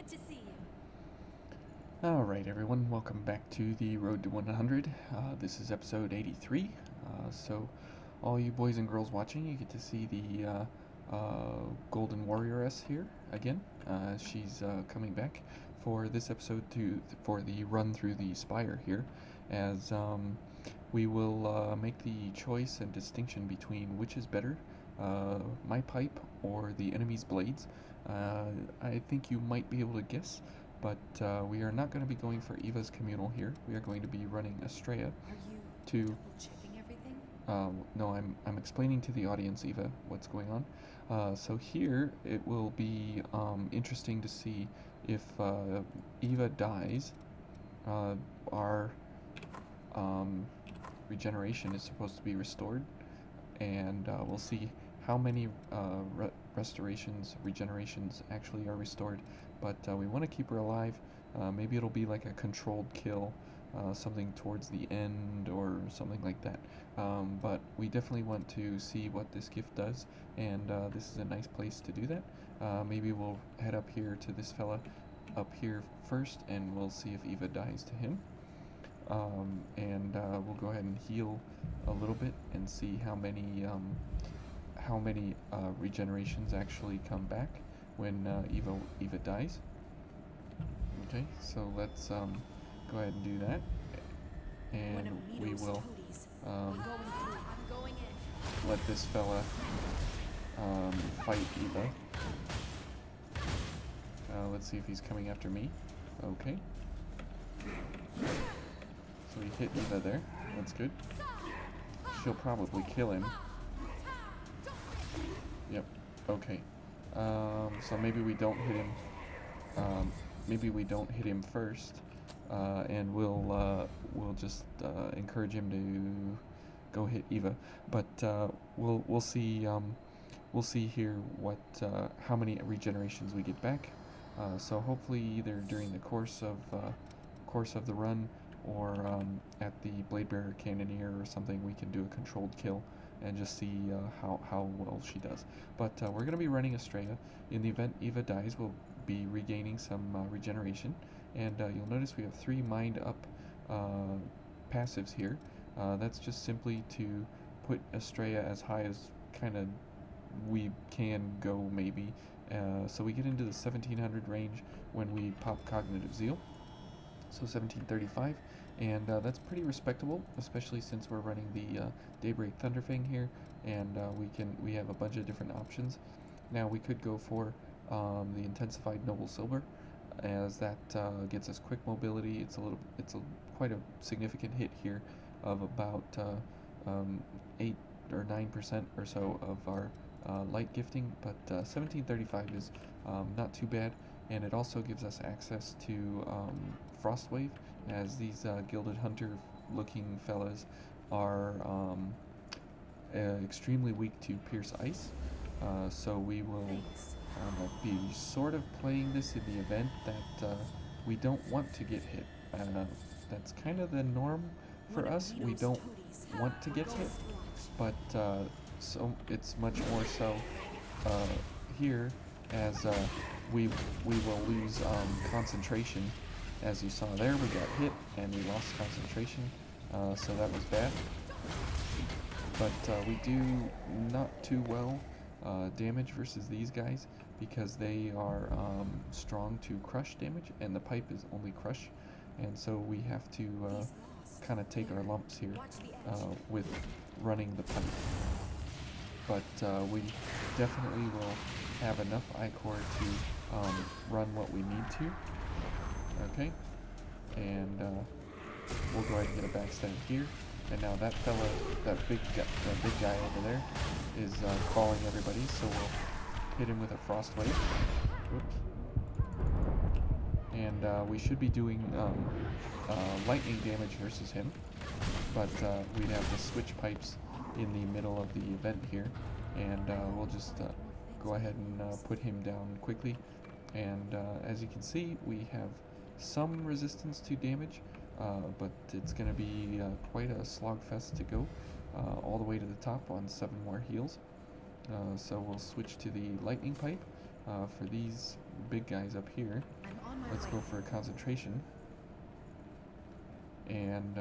Good to see you. Alright, everyone, welcome back to the Road to 100. This is episode 83. So, all you boys and girls watching, you get to see the Golden Warrioress here again. She's coming back for this episode for the run through the Spire here, as we will make the choice and distinction between which is better, my pipe or the enemy's blades. I think you might be able to guess, but we are not going to be going for Eva's communal here. We are going to be running Estrella Are you to. double checking everything? No, I'm explaining to the audience, Eva, what's going on. So here it will be interesting to see if Eva dies. Our regeneration is supposed to be restored, and we'll see how many regenerations actually are restored. But we want to keep her alive. Maybe it'll be like a controlled kill, something towards the end or something like that. But we definitely want to see what this gift does, and this is a nice place to do that. Maybe we'll head up here to this fella up here first, and we'll see if Eva dies to him. And we'll go ahead and heal a little bit and see how many regenerations actually come back when Eva dies. Okay, so let's go ahead and do that, and we will let this fella fight Eva. Let's see if he's coming after me. Okay. So we hit Eva there. That's good. She'll probably kill him. Yep. Okay. So maybe we don't hit him. Maybe we don't hit him first, and we'll just encourage him to go hit Eva. But we'll see. We'll see here what how many regenerations we get back. So hopefully either during the course of the run, or at the Blade Bearer Cannoneer or something, we can do a controlled kill and just see how well she does. But we're going to be running Estrella. In the event Eva dies, we'll be regaining some regeneration. And you'll notice we have 3 mind up passives here. That's just simply to put Estrella as high as kind of we can go, maybe. So we get into the 1700 range when we pop Cognitive Zeal. So 1735, and that's pretty respectable, especially since we're running the Daybreak Thunderfang here, and we have a bunch of different options. Now we could go for the Intensified Noble Silver, as that gets us quick mobility. It's quite a significant hit here of about 8 or 9% or so of our light gifting, but 1735 is not too bad. And it also gives us access to Frostwave, as these Gilded Hunter looking fellas are extremely weak to Pierce Ice. So we will be sort of playing this in the event that we don't want to get hit. That's kind of the norm for us. We don't want to get hit, but so it's much more so here, as we will lose concentration. As you saw there, we got hit and we lost concentration, so that was bad. But we do not too well damage versus these guys, because they are strong to crush damage, and the pipe is only crush, and so we have to kind of take our lumps here with running the pipe. But we definitely will have enough ichor to run what we need to. Okay, and we'll go ahead and get a backstab here. And now that fella, that big guy over there, is calling everybody, so we'll hit him with a frost wave. Whoops. And we should be doing lightning damage versus him, but we'd have to switch pipes in the middle of the event here, and we'll just go ahead and put him down quickly. And as you can see, we have some resistance to damage, but it's going to be quite a slogfest to go all the way to the top on 7 more heals. So we'll switch to the lightning pipe, for these big guys up here, let's go for a concentration. And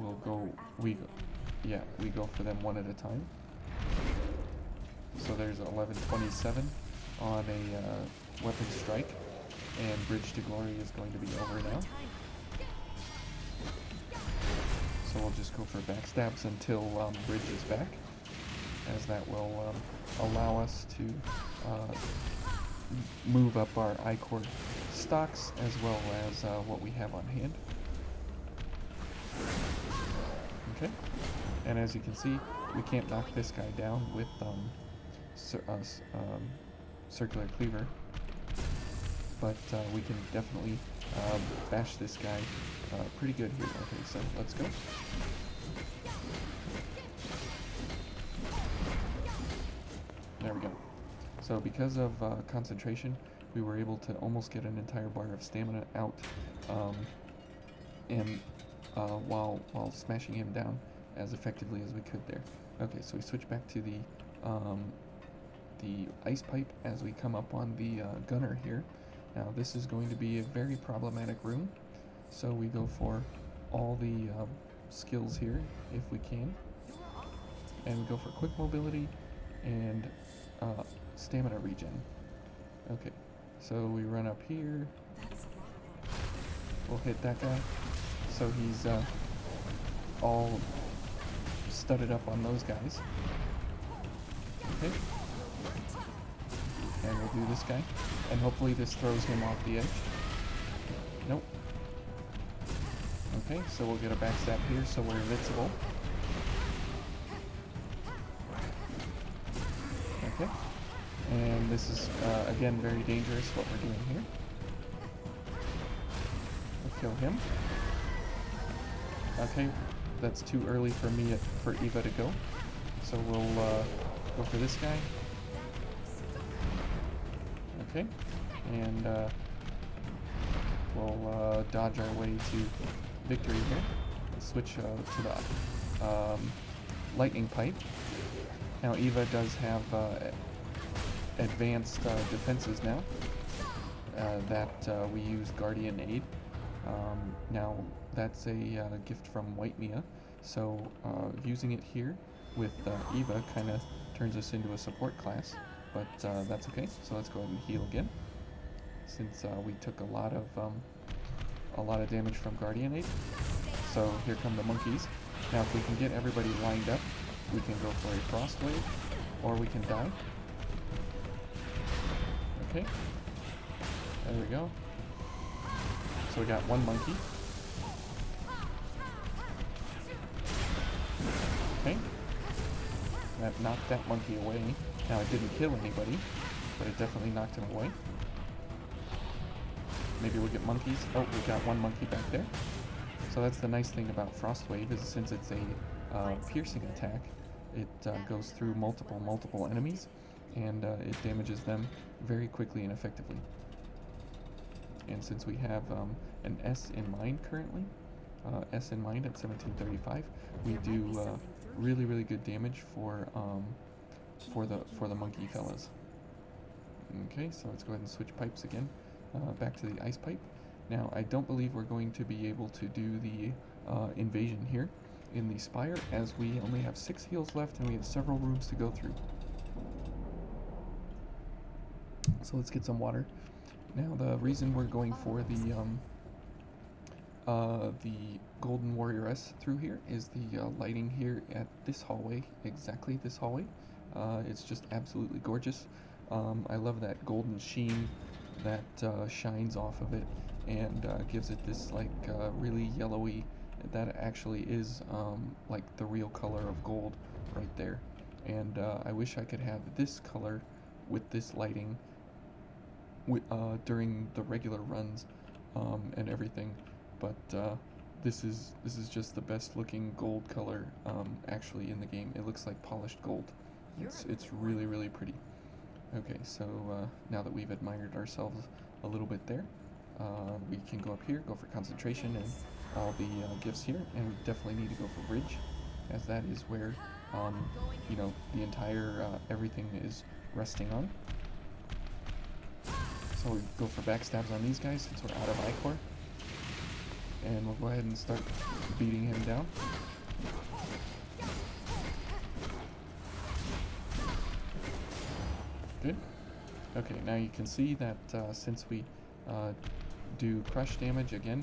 we'll go, we go for them one at a time. So there's 1127 on a weapon strike, and Bridge to Glory is going to be over now. So we'll just go for backstabs until Bridge is back, as that will allow us to move up our I-Core stocks as well as what we have on hand. Okay, and as you can see, we can't knock this guy down with circular cleaver, but we can definitely bash this guy pretty good here. Okay, so let's go. There we go. So because of concentration, we were able to almost get an entire bar of stamina out, and while smashing him down as effectively as we could there. Okay, so we switch back to the ice pipe as we come up on the gunner here. Now this is going to be a very problematic room, so we go for all the skills here if we can, and we go for quick mobility and stamina regen. Okay, so we run up here, we'll hit that guy, so he's all studded up on those guys. Okay, and we'll do this guy, and hopefully this throws him off the edge. Nope. Okay, so we'll get a backstab here, so we're invincible. Okay, and this is again very dangerous what we're doing here. We'll kill him. Okay, that's too early for Eva to go, so we'll go for this guy. Okay, and we'll dodge our way to victory here. Let's switch to the lightning pipe. Now Eva does have advanced defenses now that we use Guardian Aid. Now that's a gift from White Mia, so using it here with Eva kind of turns us into a support class, but that's okay. So let's go ahead and heal again, since we took a lot of damage from Guardian Aid. So here come the monkeys. Now if we can get everybody lined up, we can go for a frost wave, or we can die. Okay, there we go. So we got one monkey. Okay, that knocked that monkey away. Now it didn't kill anybody, but it definitely knocked him away. Maybe we'll get monkeys. Oh, we got one monkey back there. So that's the nice thing about Frost Wave, is since it's a piercing attack, it goes through multiple enemies, and it damages them very quickly and effectively. And since we have an S in mind currently, S in mind at 1735, we do really good damage for the monkey fellas. Okay, so let's go ahead and switch pipes again, back to the ice pipe. Now I don't believe we're going to be able to do the invasion here in the Spire, as we only have 6 heals left and we have several rooms to go through. So let's get some water. Now the reason we're going for the Golden Warrioress through here is the lighting here at this hallway, exactly this hallway. It's just absolutely gorgeous. I love that golden sheen that shines off of it, and gives it this like really yellowy, that actually is like the real color of gold right there. And I wish I could have this color with this lighting during the regular runs and everything, but this is just the best looking gold color actually in the game. It looks like polished gold. It's really pretty. Okay, so now that we've admired ourselves a little bit there, we can go up here, go for concentration and all the gifts here, and we definitely need to go for bridge, as that is where you know, the entire everything is resting on. So we go for backstabs on these guys since we're out of Icor. And we'll go ahead and start beating him down. Good. Okay, now you can see that since we do crush damage again,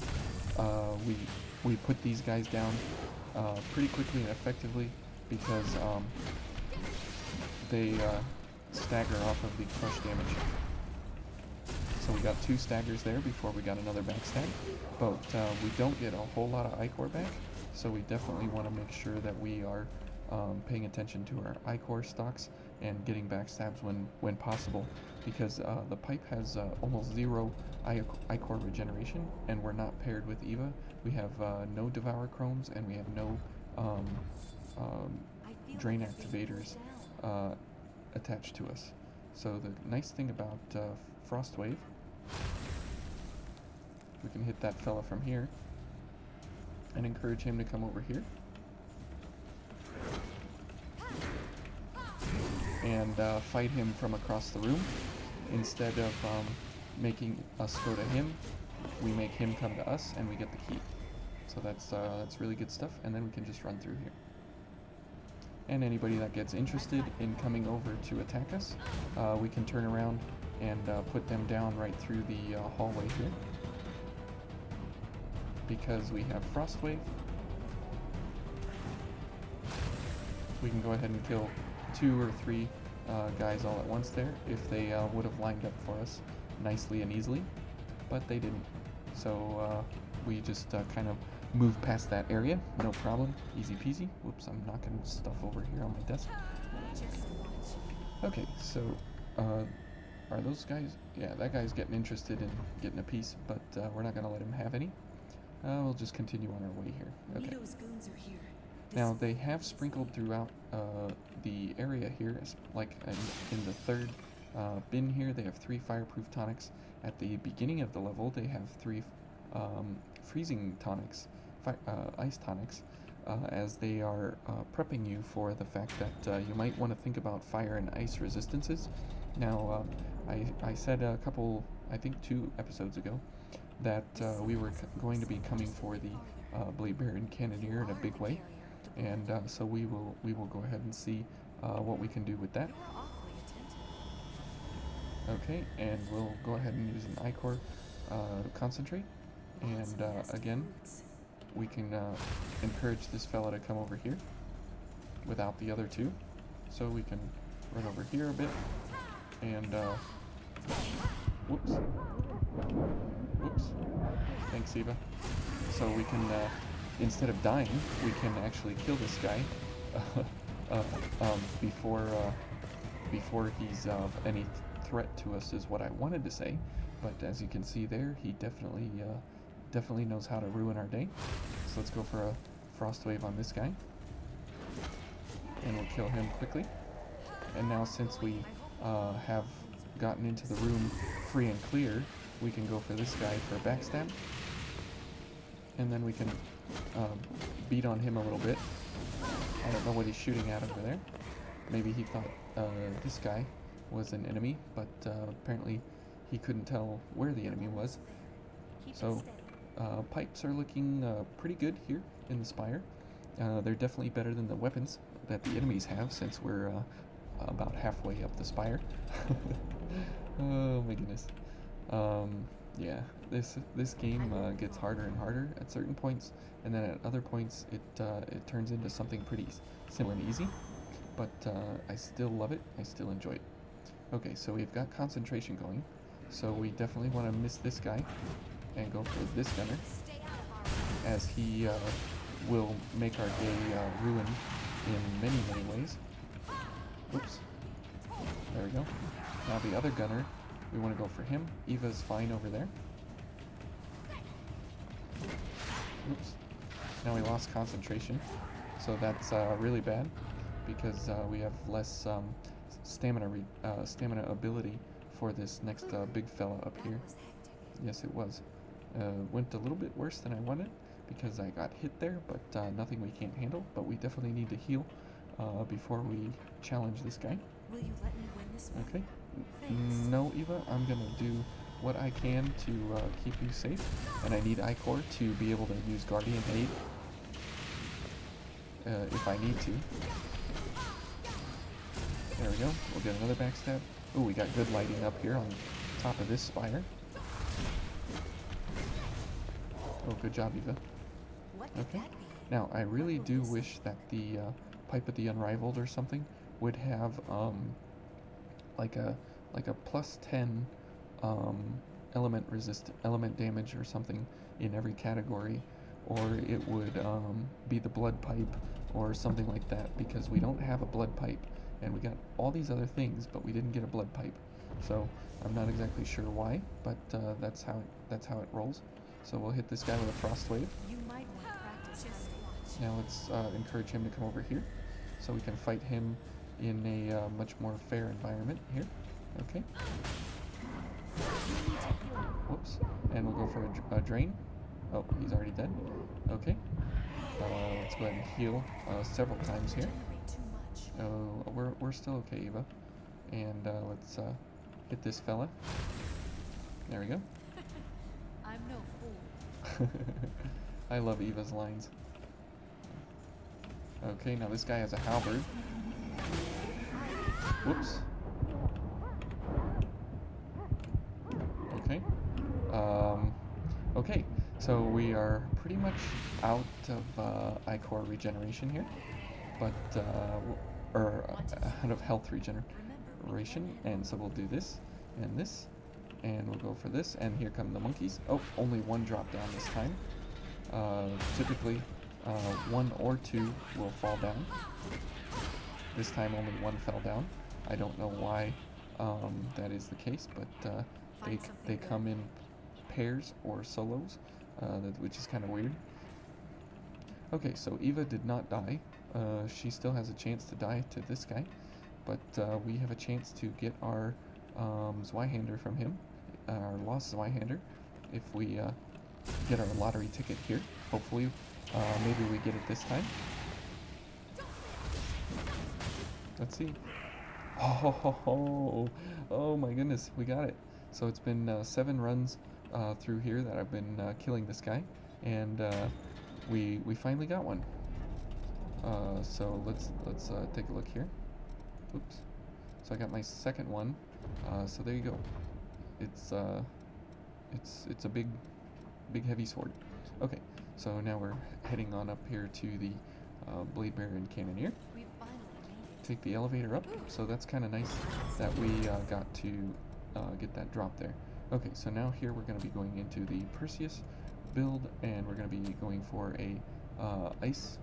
we put these guys down pretty quickly and effectively because they stagger off of the crush damage. So we got 2 staggers there before we got another backstab, but we don't get a whole lot of Icor back, so we definitely want to make sure that we are paying attention to our Icor stocks and getting backstabs when possible, because the pipe has almost 0 Icor regeneration, and we're not paired with Eva. We have no Devour Chromes, and we have no Drain Activators attached to us. So the nice thing about Frost Wave, we can hit that fella from here and encourage him to come over here and fight him from across the room. Instead of making us go to him, we make him come to us and we get the key. So that's really good stuff, and then we can just run through here. And anybody that gets interested in coming over to attack us, we can turn around and put them down right through the hallway here. Because we have Frost Wave, we can go ahead and kill 2 or 3 guys all at once there if they would have lined up for us nicely and easily, but they didn't. So we just kind of move past that area, no problem, easy peasy. Whoops, I'm knocking stuff over here on my desk. Okay, so are those guys? Yeah, that guy's getting interested in getting a piece, but we're not going to let him have any. We'll just continue on our way here. Okay. Mido's goons are here. Now they have sprinkled throughout the area here, like in the third bin here, they have 3 fireproof tonics. At the beginning of the level, they have 3 freezing tonics, ice tonics, as they are prepping you for the fact that you might want to think about fire and ice resistances. Now, I said a couple, I think 2 episodes ago, that we were going to be coming for the Blade Bearer and Cannoneer in a big way, and so we will go ahead and see what we can do with that. Okay, and we'll go ahead and use an Icor concentrate, and again, we can encourage this fella to come over here without the other 2. So we can run over here a bit, and whoops, thanks Eva. So we can, instead of dying, we can actually kill this guy before he's of any threat to us, is what I wanted to say. But as you can see there, he definitely knows how to ruin our day. So let's go for a Frost Wave on this guy, and we'll kill him quickly. And now since we have gotten into the room free and clear, we can go for this guy for a backstab, and then we can beat on him a little bit. I don't know what he's shooting at over there. Maybe he thought this guy was an enemy, but apparently he couldn't tell where the enemy was. So pipes are looking pretty good here in the Spire. They're definitely better than the weapons that the enemies have, since we're about halfway up the Spire. Oh my goodness. Yeah, this game gets harder and harder at certain points, and then at other points it turns into something pretty simple and easy. But I still love it. I still enjoy it. Okay, so we've got concentration going, so we definitely want to miss this guy and go for this gunner, as he will make our day ruined in many ways. Oops. There we go. Now the other gunner, we want to go for him. Eva's fine over there. Oops. Now we lost concentration, so that's really bad, because we have less stamina ability for this next big fella up here. Yes, it was. Went a little bit worse than I wanted, because I got hit there, but nothing we can't handle. But we definitely need to heal before we challenge this guy. Will you let me win this one? Okay. Thanks. No, Eva, I'm gonna do what I can to keep you safe, and I need Ichor to be able to use Guardian Aid if I need to. There we go. We'll get another backstab. Ooh, we got good lighting up here on top of this Spire. Oh, good job, Eva. Okay. Now, I really do wish that the Pipe of the Unrivaled or something would have like a plus 10 element damage or something in every category, or it would be the blood pipe or something like that, because we don't have a blood pipe, and we got all these other things, but we didn't get a blood pipe. So I'm not exactly sure why, but that's how it rolls. So we'll hit this guy with a frost wave. Now let's encourage him to come over here, so we can fight him in a much more fair environment here. Okay. Whoops. And we'll go for a drain. Oh, he's already dead. Okay. Let's go ahead and heal several times here. Oh, we're still okay, Eva. And let's hit this fella. There we go. I'm no fool. I love Eva's lines. Okay, now this guy has a halberd. Whoops. Okay. Okay, so we are pretty much out of Ichor regeneration here, but out of health regeneration, and so we'll do this and this, and we'll go for this, and here come the monkeys. Oh, only one drop down this time. Typically, one or two will fall down. This time only one fell down. I don't know why that is the case, but they come in pairs or solos, which is kind of weird. Okay, so Eva did not die. She still has a chance to die to this guy, but we have a chance to get our Zweihander from him, our lost Zweihander, if we get our lottery ticket here. Hopefully, maybe we get it this time. Let's see. Oh my goodness, we got it. So it's been 7 runs through here that I've been killing this guy, and we finally got one. So let's take a look here. Oops. So I got my second one. So there you go. It's a big heavy sword. Okay. So now we're heading on up here to the Blade Bearer and Cannoneer. Take the elevator up, so that's kind of nice that we got to get that drop there. Okay, so now here we're going to be going into the Perseus build, and we're going to be going for a ice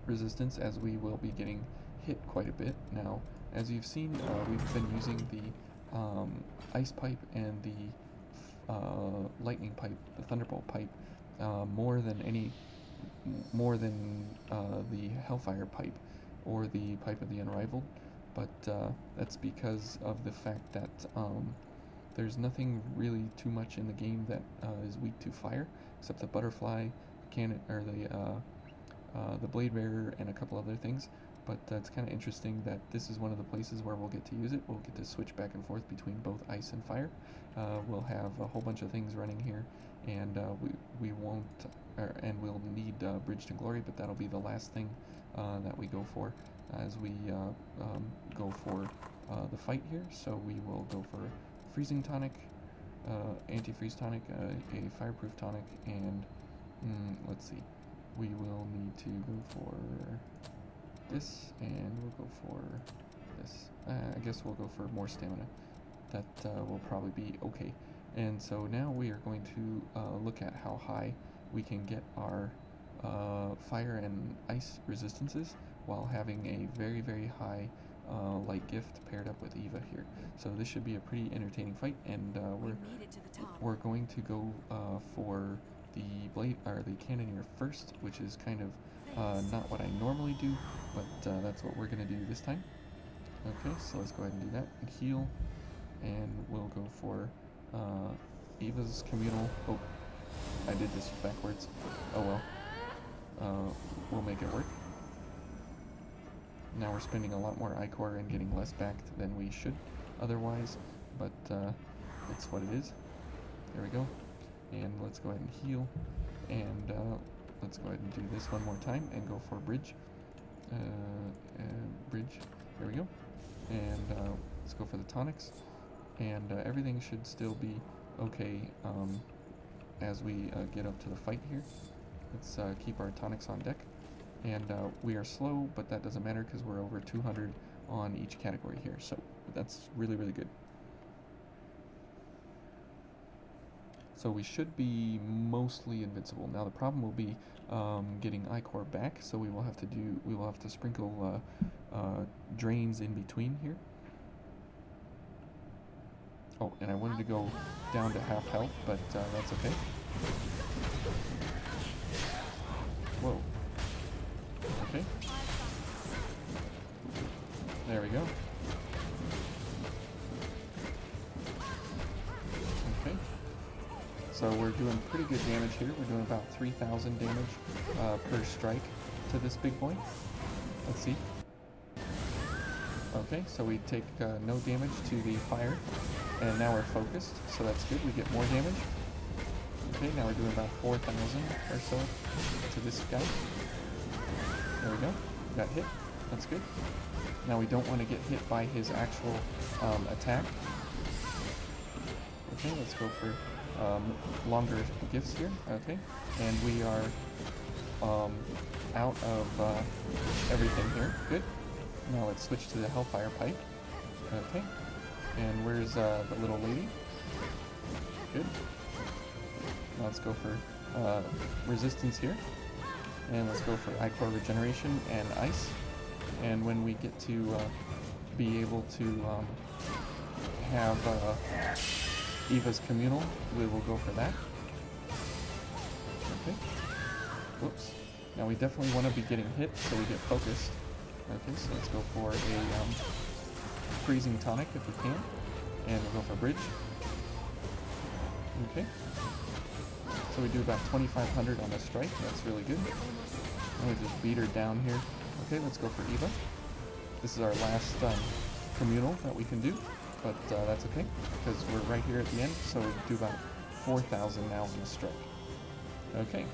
resistance, as we will be getting hit quite a bit. Now, as you've seen, we've been using the ice pipe and the lightning pipe, the thunderbolt pipe, more than the hellfire pipe or the pipe of the unrivaled, but that's because of the fact that there's nothing really too much in the game that is weak to fire, except the butterfly cannon, or the blade bearer, and a couple other things. But it's kind of interesting that this is one of the places where we'll get to use it. We'll get to switch back and forth between both ice and fire. We'll have a whole bunch of things running here, and we won't, and we'll need Bridge to Glory, but that'll be the last thing that we go for as we go for the fight here. So we will go for freezing tonic, anti-freeze tonic, a fireproof tonic, and let's see, we will need to go for this, and we'll go for this. I guess we'll go for more stamina. That will probably be okay. And so now we are going to look at how high we can get our fire and ice resistances while having a very, very high light gift paired up with Eva here. So this should be a pretty entertaining fight, and we're going to go for the blade, or the Cannoneer first, which is kind of not what I normally do, but that's what we're going to do this time. Okay, so let's go ahead and do that. Heal, and we'll go for Eva's communal. Oh, I did this backwards. Oh well. We'll make it work. Now we're spending a lot more Ichor and getting less back than we should otherwise, but it's what it is. There we go. And let's go ahead and heal. And let's go ahead and do this one more time and go for bridge. Bridge. There we go. And let's go for the tonics. And everything should still be okay as we get up to the fight here. Let's keep our tonics on deck. And we are slow, but that doesn't matter because we're over 200 on each category here. So that's really, really good. So we should be mostly invincible. Now the problem will be getting Ichor back, so we will have to sprinkle drains in between here. Oh, and I wanted to go down to half health, but that's okay. Whoa. Okay. There we go. Okay. So we're doing pretty good damage here. We're doing about 3,000 damage per strike to this big boy. Let's see. Okay, so we take no damage to the fire, and now we're focused, so that's good. We get more damage. Okay, now we're doing about 4,000 or so to this guy. There we go. Got hit. That's good. Now we don't want to get hit by his actual attack. Okay, let's go for longer gifts here. Okay, and we are out of everything here. Good. Now let's switch to the Hellfire Pipe. Okay, and where's the little lady? Good. Now let's go for resistance here. And let's go for Ichor Regeneration and Ice. And when we get to be able to have Eva's Communal, we will go for that. Okay. Whoops. Now we definitely want to be getting hit, so we get focused. Okay, so let's go for a Freezing Tonic if we can. And we'll go for Bridge. Okay. So we do about 2,500 on this strike. That's really good. And we just beat her down here. Okay, let's go for Eva. This is our last communal that we can do, but that's okay because we're right here at the end. So we do about 4,000 now on the strike. Okay.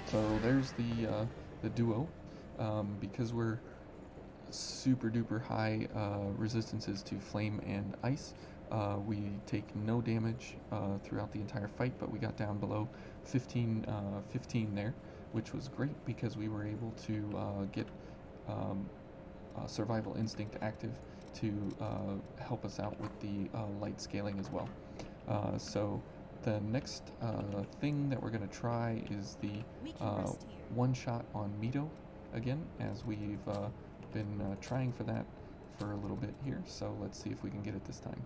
So there's the duo. Because we're super duper high resistances to flame and ice. We take no damage throughout the entire fight, but we got down below 15 there, which was great because we were able to get Survival Instinct active to help us out with the light scaling as well. So the next thing that we're going to try is the one-shot on Mido again, as we've been trying for that for a little bit here. So let's see if we can get it this time.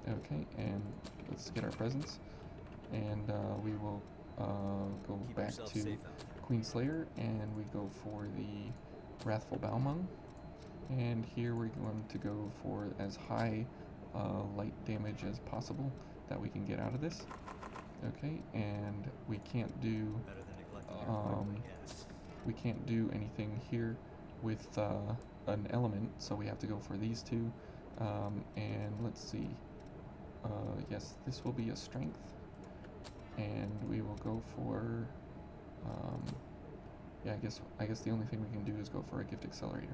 Okay, and let's get our presents, and we will go back to Queen Slayer, and we go for the Wrathful Balmung, and here we're going to go for as high light damage as possible that we can get out of this. Okay, and we can't do anything here with an element, so we have to go for these two, and let's see. Yes, this will be a strength, and we will go for yeah, I guess the only thing we can do is go for a gift accelerator.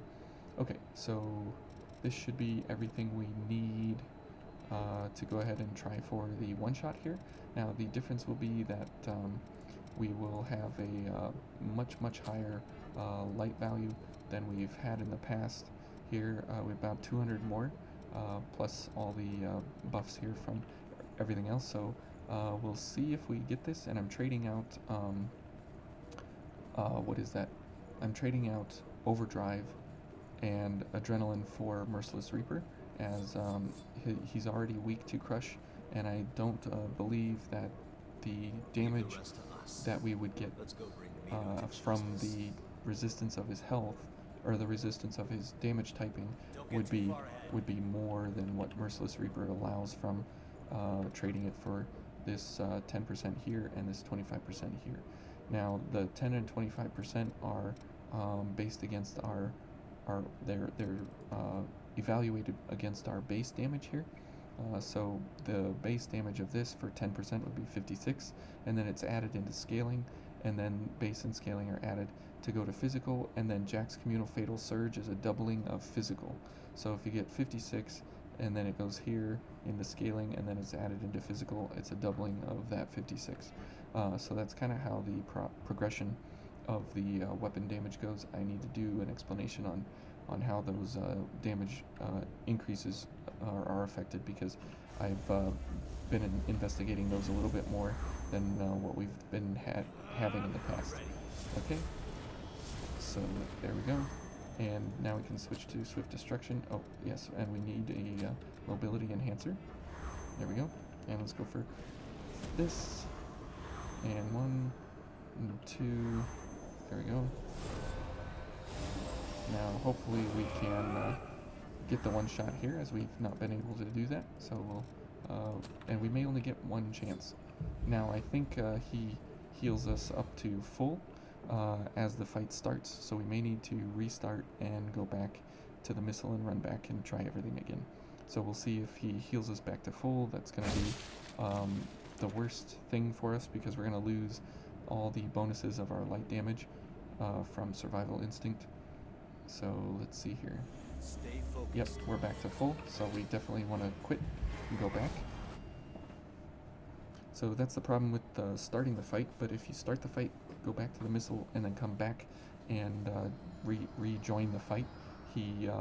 Okay, so this should be everything we need to go ahead and try for the one shot here. Now the difference will be that we will have a much higher light value than we've had in the past. Here we're about 200 more, plus all the buffs here from everything else. So we'll see if we get this, and I'm trading out what is that? I'm trading out Overdrive and Adrenaline for Merciless Reaper, as he's already weak to Crush, and I don't believe that the damage that we would get from the resistance of his health, or the resistance of his damage typing, would be more than what Merciless Reaper allows from trading it for this 10% here and this 25% here. Now the 10 and 25% are based against they're evaluated against our base damage here. So the base damage of this for 10% would be 56, and then it's added into scaling, and then base and scaling are added to go to physical, and then Jack's Communal Fatal Surge is a doubling of physical. So if you get 56, and then it goes here into scaling, and then it's added into physical, it's a doubling of that 56. So that's kind of how the progression of the weapon damage goes. I need to do an explanation on how those damage increases are affected, because I've been investigating those a little bit more than what we've been having in the past. Okay, so there we go. And now we can switch to Swift Destruction. Oh, yes, and we need a Mobility Enhancer. There we go. And let's go for this. And 1, and 2. There we go. Now, hopefully we can get the one shot here, as we've not been able to do that. So we'll, and we may only get one chance. Now, I think he heals us up to full as the fight starts, so we may need to restart and go back to the missile and run back and try everything again. So we'll see if he heals us back to full. That's going to be the worst thing for us, because we're going to lose all the bonuses of our light damage from Survival Instinct. So let's see here. Stay focused. Yep, we're back to full, so we definitely want to quit and go back. So that's the problem with starting the fight, but if you start the fight, go back to the missile, and then come back and rejoin the fight, you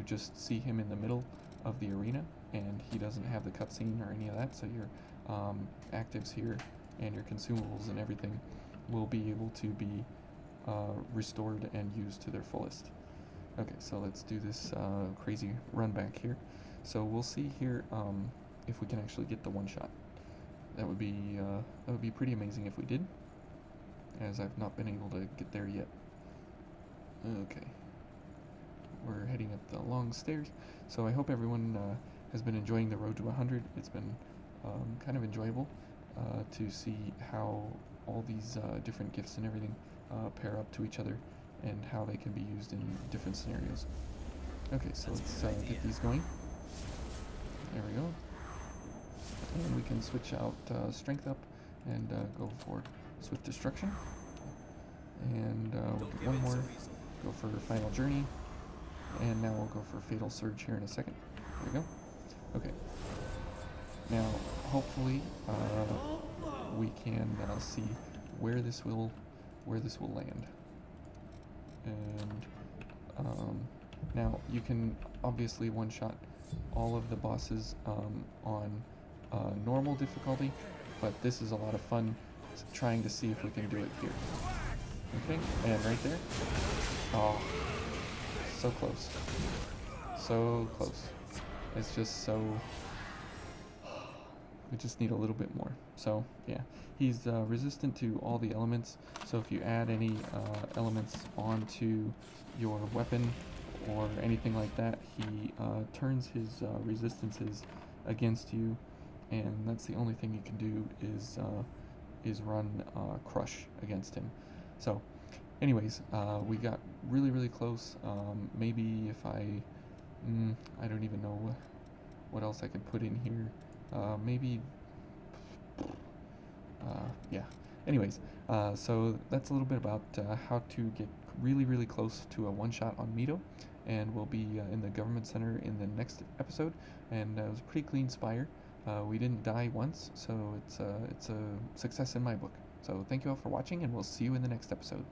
just see him in the middle of the arena, and he doesn't have the cutscene or any of that, so your actives here and your consumables and everything will be able to be restored and used to their fullest. Okay, so let's do this crazy run back here. So we'll see here if we can actually get the one shot. That would be pretty amazing if we did, as I've not been able to get there yet. Okay, we're heading up the long stairs. So I hope everyone has been enjoying the road to 100. It's been kind of enjoyable to see how all these different gifts and everything pair up to each other, and how they can be used in different scenarios. Okay, so let's get these going. There we go. And we can switch out Strength up and go for Swift Destruction. And we'll get one more. Go for Final Journey. And now we'll go for Fatal Surge here in a second. There we go. Okay. Now, hopefully, we can see where this will land. And now you can obviously one-shot all of the bosses on normal difficulty, but this is a lot of fun trying to see if we can do it here. Okay, and right there. Oh, so close. So close. It's just so... we just need a little bit more. So, yeah. He's resistant to all the elements, so if you add any elements onto your weapon or anything like that, he turns his resistances against you, and that's the only thing you can do is run Crush against him. So, anyways, we got really close. Maybe if I don't even know what else I could put in here. Maybe, yeah. Anyways, so that's a little bit about how to get really close to a one-shot on Mido, and we'll be in the Government Center in the next episode. And it was a pretty clean Spire. We didn't die once, so it's a success in my book. So thank you all for watching, and we'll see you in the next episode.